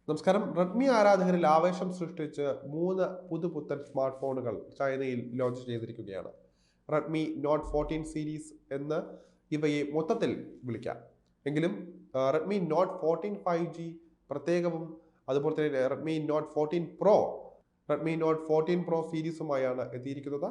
നമസ്കാരം. റെഡ്മി ആരാധകരിൽ ആവേശം സൃഷ്ടിച്ച് 3 പുതുപുത്തൻ സ്മാർട്ട് ഫോണുകൾ ചൈനയിൽ ലോഞ്ച് ചെയ്തിരിക്കുകയാണ്. റെഡ്മി നോട്ട് 14 സീരീസ് എന്ന് ഇവയെ മൊത്തത്തിൽ വിളിക്കാം. എങ്കിലും റെഡ്മി നോട്ട് 14 5G പ്രത്യേകവും അതുപോലെ തന്നെ റെഡ്മി നോട്ട് 14 പ്രോ സീരീസുമായാണ് എത്തിയിരിക്കുന്നത്.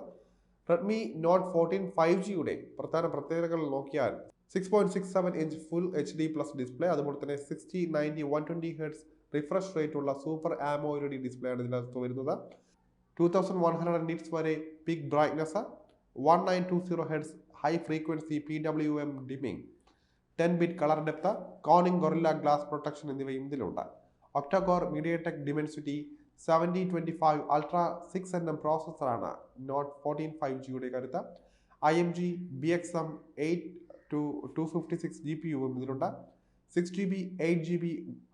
റെഡ്മി നോട്ട് 14 5Gയുടെ പ്രധാന പ്രത്യേകതകൾ നോക്കിയാൽ 6.67 inch full HD plus display, അതുപോലെ തന്നെ 60/90 120 ഹെർട്സ് റിഫ്രഷ് റേറ്റ് ഉള്ള സൂപ്പർ ആമോലെഡ് ഡിസ്പ്ലേ ആണ് ഇതിനകത്ത് വരുന്നത്. 2100 നിറ്റ്സ് വരെ peak brightness, 1920 hertz high frequency PWM dimming, ten bit colour depth, Corning Gorilla Glass protection എന്നിവയും ഇതിലുണ്ട്. Octa core MediaTek Dimensity 7025 ultra 6nm പ്രോസസ്സറാണ് നോട്ട് 14 5Gയുടെ കരുത്ത്. IMG BXM 8 to 256 GPUവും ഇതിലുണ്ട്. 6GB 8GB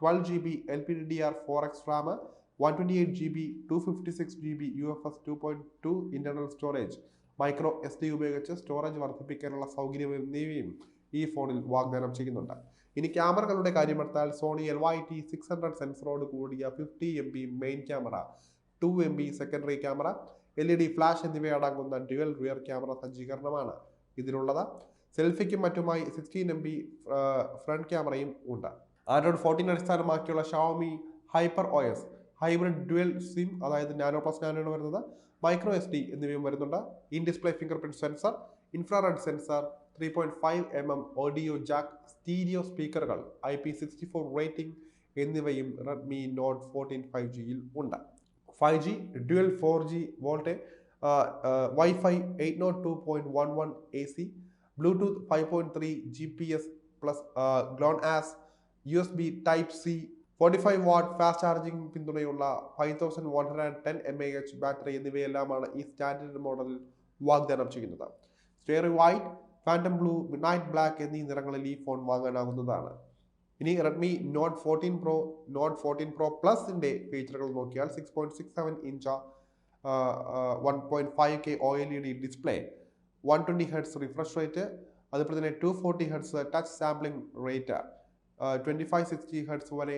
12GB LPDDR4X RAM, 128GB 256GB UFS 2.2 internal storage, micro SD ഉപയോഗിച്ച് storage വർദ്ധിപ്പിക്കാനുള്ള സൗകര്യം എന്നിവയും ഈ ഫോണിൽ വാഗ്ദാനം ചെയ്യുന്നുണ്ട്. ഇനി ക്യാമറകളുടെ കാര്യമെടുത്താൽ സോണി LYT 600 സെൻസറോട് കൂടിയ 50MP main camera, 2MP secondary camera, LED flash എന്നിവയടങ്ങുന്ന ഡ്യുവൽ റിയർ ക്യാമറ സജ്ജീകരണമാണ് ഇതിലുള്ളത്. സെൽഫിക്കും മറ്റുമായി 16MP ഫ്രണ്ട് ക്യാമറയും ഉണ്ട്. ആൻഡ്രോയിഡ് 14 അടിസ്ഥാനമാക്കിയുള്ള Xiaomi Hyper OS hybrid dual SIM, അതായത് നാനോ പ്ലസ് നാനോ ആണ് വരുന്നത്. മൈക്രോ SD എന്നിവയും വരുന്നുണ്ട്. In display fingerprint sensor, infrared sensor, 3.5mm audio jack, stereo സ്പീക്കറുകൾ, IP64 റേറ്റിംഗ് എന്നിവയും റെഡ്മി നോട്ട് 14 5Gയിൽ ഉണ്ട്. 5G dual 4G VoLTE, wifi 802.11 AC, Bluetooth 5.3 GPS plus GLONASS, USB Type C, 45 watt fast charging പിന്തുണയുള്ള 5110 mAh battery എന്നിവയെല്ലാമാണ് ഈ standard മോഡലിൽ വാഗ്ദാനം ചെയ്യുന്നത്. സ്റ്റെറി white, phantom blue, midnight black എന്നീ നിറങ്ങളിൽ ഈ ഫോൺ വാങ്ങാനാകുന്നതാണ്. ഇനി റെഡ്മി നോട്ട് 14 പ്രോ പ്ലസിന്റെ ഫീച്ചറുകൾ നോക്കിയാൽ 6.67 inch 1.5K OLED display, 120 hertz refresh rate, അതുപോലെ തന്നെ 240 hertz touch sampling rate, 2560 hertz വരെ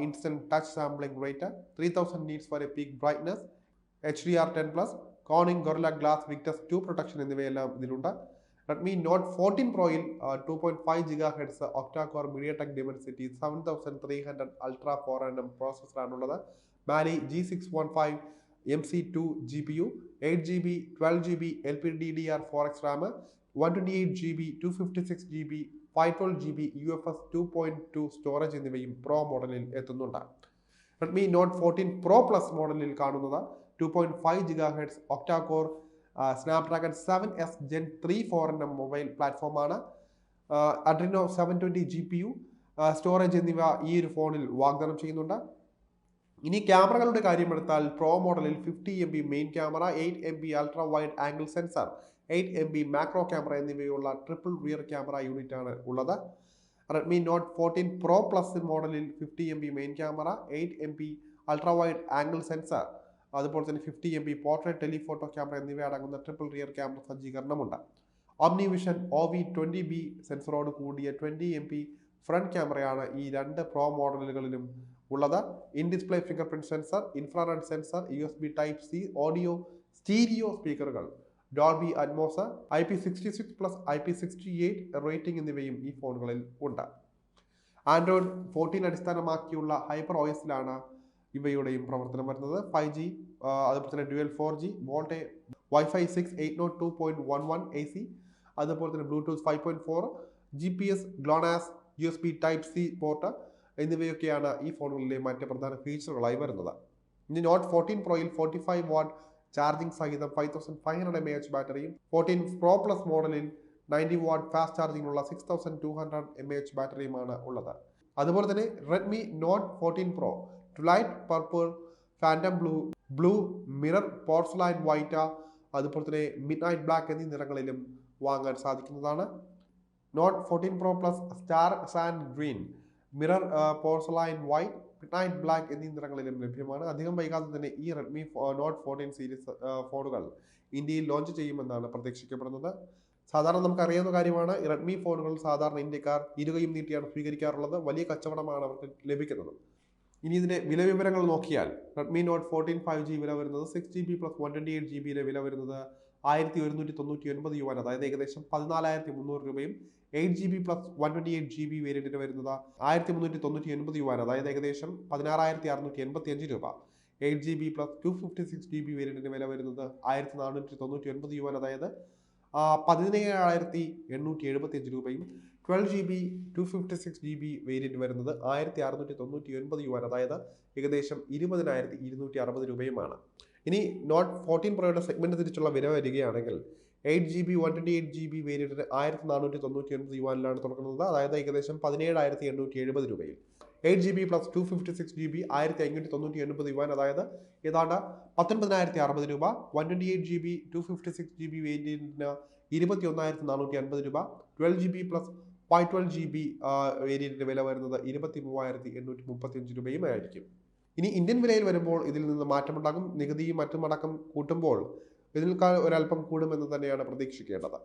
instant touch sampling rate, 3000 nits വരെ peak brightness, HDR10+, Corning Gorilla Glass Victus 2 protection എന്നിവയെല്ലാം ഇതിലുണ്ട്. റെഡ്മി നോട്ട് 14 പ്രോയിൽ 2.5 GHz octa core MediaTek Dimensity 7300 ultra 4nm പ്രോസസ്സറാണുള്ളത്. Mali G615 MC2 GPU, 8GB 12GB LPDDR4X RAM, 128GB 256GB 512GB UFS 2.2 storage എന്നിവയും pro മോഡലിൽ എത്തുന്നുണ്ട്. Redmi not 14 pro plus മോഡലിൽ കാണുന്നത് 2.5 GHz octa-core Snapdragon 7S Gen 3 4nm mobile പ്ലാറ്റ്ഫോമാണ്. Adreno 720 GPU storage എന്നിവ ഈ ഒരു ഫോണിൽ വാഗ്ദാനം ചെയ്യുന്നുണ്ട്. ഇനി ക്യാമറകളുടെ കാര്യമെടുത്താൽ പ്രോ മോഡലിൽ 50MP main camera, 8MP ultra wide angle sensor, 8MP macro camera എന്നിവയുള്ള ട്രിപ്പിൾ റിയർ ക്യാമറ യൂണിറ്റ് ആണ് ഉള്ളത്. റെഡ്മി നോട്ട് 14 പ്രോ പ്ലസ് മോഡലിൽ 50MP main camera, 8MP ultra wide angle sensor, അതുപോലെ തന്നെ 50MP പോർട്രേറ്റ് ടെലിഫോട്ടോ ക്യാമറ എന്നിവ അടങ്ങുന്ന triple rear camera സജ്ജീകരണമുണ്ട്. OmniVision OV20B സെൻസറോട് കൂടിയ 20MP ഫ്രണ്ട് ക്യാമറയാണ് ഈ രണ്ട് പ്രോ മോഡലുകളിലും ഉള്ളത്. In display fingerprint sensor, infrared sensor, USB Type C audio stereo സ്പീക്കറുകൾ, Dolby Atmos, IP66+ IP68 rating എന്നിവയും ഈ ഫോണുകളിൽ ഉണ്ട്. ആൻഡ്രോയിഡ് 14 അടിസ്ഥാനമാക്കിയുള്ള ഹൈപ്പർ OSലാണ് ഇവയുടെയും പ്രവർത്തനം വരുന്നത്. 5G, അതുപോലെ തന്നെ dual 4G VoLTE, wifi 6 802.11 AC, അതുപോലെ തന്നെ Bluetooth 5.4, GPS, GLONASS, USB Type C port എന്നിവയൊക്കെയാണ് ഈ ഫോണുകളിലെ മറ്റ് പ്രധാന ഫീച്ചറുകളായി വരുന്നത്. ഇനി നോട്ട് 14 പ്രോയിൽ 45 വാട്ട് ചാർജിംഗ് സഹിതം 5500 mAh ബാറ്ററിയും, 14 പ്രോ പ്ലസ് മോഡലിൽ 90 വാട്ട് ഫാസ്റ്റ് ചാർജിംഗ് ഉള്ള 6200 mAh ബാറ്ററിയുമാണ് ഉള്ളത്. അതുപോലെ തന്നെ Redmi not 14 pro light purple, phantom blue, mirror porcelain white, അതുപോലെ തന്നെ മിഡ്നൈറ്റ് ബ്ലാക്ക് എന്നീ നിറങ്ങളിലും വാങ്ങാൻ സാധിക്കുന്നതാണ്. Note 14 pro plus star sand green, mirror porcelain white, midnight black എന്നീ നിറങ്ങളിലും ലഭ്യമാണ്. അധികം വൈകാതെ തന്നെ ഈ റെഡ്മി നോട്ട് 14 സീരീസ് ഫോണുകൾ ഇന്ത്യയിൽ ലോഞ്ച് ചെയ്യുമെന്നാണ് പ്രതീക്ഷിക്കപ്പെടുന്നത്. സാധാരണ നമുക്കറിയാവുന്ന കാര്യമാണ്, റെഡ്മി ഫോണുകൾ സാധാരണ ഇന്ത്യക്കാർ ഇരുകയും നീട്ടിയാണ് സ്വീകരിക്കാറുള്ളത്. വലിയ കച്ചവടമാണ് അവർക്ക് ലഭിക്കുന്നത്. ഇനി ഇതിൻ്റെ വില വിവരങ്ങൾ നോക്കിയാൽ റെഡ്മി നോട്ട് 14 5G വില വരുന്നത് 6GB പ്ലസ് 128GB വില വരുന്നത് 1199 യുവാൻ, അതായത് ഏകദേശം 14,300 രൂപയും 8GB പ്ലസ് 128GB വേരിയന്റിന് വരുന്നത് 1399 യുവാൻ, അതായത് ഏകദേശം 16,685 രൂപ. 8GB പ്ലസ് 256GB വേരിയന്റിന് വില വരുന്നത് 1499 യുവാൻ, അതായത് 17,875 രൂപയും. 12GB 256GB വേരിയന്റ് വരുന്നത് 1699 യുവാൻ, അതായത് ഏകദേശം 20,260 രൂപയുമാണ്. ഇനി നോട്ട് 14 പ്രോയുടെ സെഗ്മെന്റ് തിരിച്ചുള്ള വില വരികയാണെങ്കിൽ 8GB 128GB വേരിയന്റിന് 1499 യുവാനിലാണ് തുടങ്ങുന്നത്, അതായത് ഏകദേശം 17,870 രൂപയും. 8GB പ്ലസ് 256GB 1599 യുവാൻ, അതായത് ഏതാണ്ട് 19,060 രൂപ. 128GB 256GB വേരിയന്റിന് 21,450 രൂപ. 12GB പ്ലസ് 512GB വേരിയന്റിന്റെ വില വരുന്നത് 23,835 രൂപയും ആയിരിക്കും. ഇനി ഇന്ത്യൻ വിലയിൽ വരുമ്പോൾ ഇതിൽ നിന്ന് മാറ്റമുണ്ടാകും. നികുതിയും മറ്റും അടക്കം കൂട്ടുമ്പോൾ ഇതിനേക്കാൾ ഒരല്പം കൂടുമെന്ന് തന്നെയാണ് പ്രതീക്ഷിക്കേണ്ടത്.